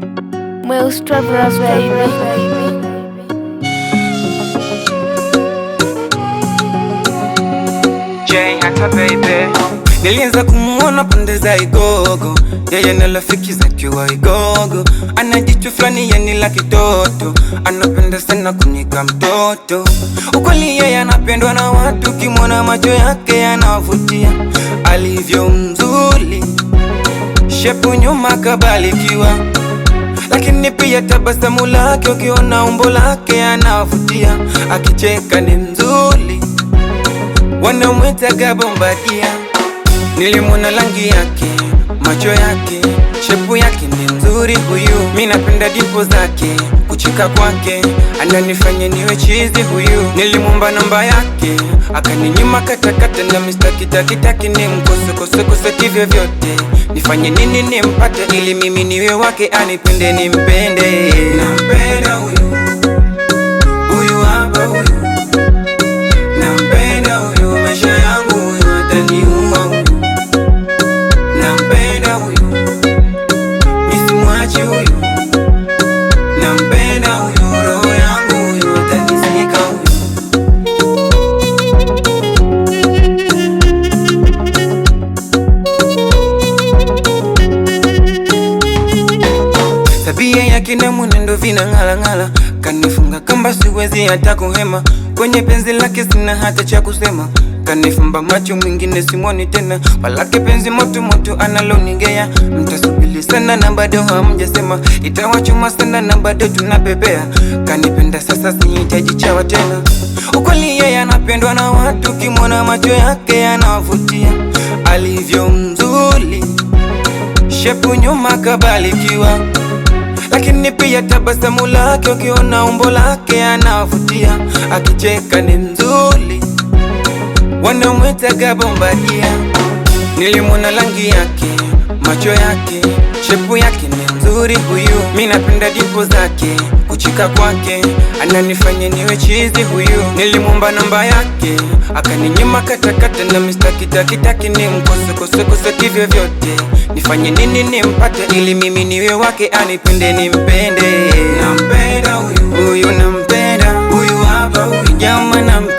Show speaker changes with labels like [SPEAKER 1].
[SPEAKER 1] Meus Travelers, baby.
[SPEAKER 2] Jay hata baby, nilianza kumuona pande za Igogo, yeye na rafiki zake wa Igogo. Ana jicho fulani yani la kitoto, anapenda sana kunika mtoto. Ukweli yeye anapendwa na watu, kimwona macho yake yanavutia. Alivyo mzuri, shepu nyuma kabalikiwa, lakini pia tabasamu lake, ukiona umbo lake anavutia. Akicheka ni mzuri, wanamwita Bombadia. Nilimwona rangi yake, macho yake, shepu yake ni mzuri huyu. Mimi napenda dipo zake, kuchika kwake ananifanya niwe chizi huyu. Nilimwomba namba yake, akaninyima katakata, na mistaki taki ni mkose kivyo vyote. Nifanye nini nimpate ili mimi niwe wake, anipende nimpende. Nampenda huyu, huyu hapa huyu. Nampenda huyu, maisha yangu huyu, ataniua huyu. Nampenda huyu, nisimwache huyu. Nampenda huyu, roho yangu huyu, atanizika huyu. Tabia yake na mwenendo vinang'ala, kanifunga kamba siwezi hata kuhema. Kwenye penzi lake sina hata cha kusema, kanifumba macho mwingine simoni tena. Walake penzi moto analonigea, mtasubili sana na bado hamjasema. Itawachuma sana na bado tunapepea, kanipenda sasa sihitaji chawa tena. Ukweli yeye anapendwa na watu, kimwona macho yake yanavutia. Alivyo mzuri, shepu nyuma kabalikiwa, lakini pia tabasamu lake, ukiona umbo lake anavutia. Akicheka ni mzuri, wanamwita Bombadia. Nilimwona rangi yake, macho yake, shepu yake ni mzuri huyu. Mimi napenda dipo zake, kuchika kwake ananifanya niwe chizi huyu. Nilimwomba namba yake, akaninyima katakata, na mistaki taki ni mkose kivyo vyote. Nifanye nini nimpate ili mimi niwe wake, anipende nimpende. Nampenda huyu, huyu nampenda, huyu hapa huyu, jamaa nampenda.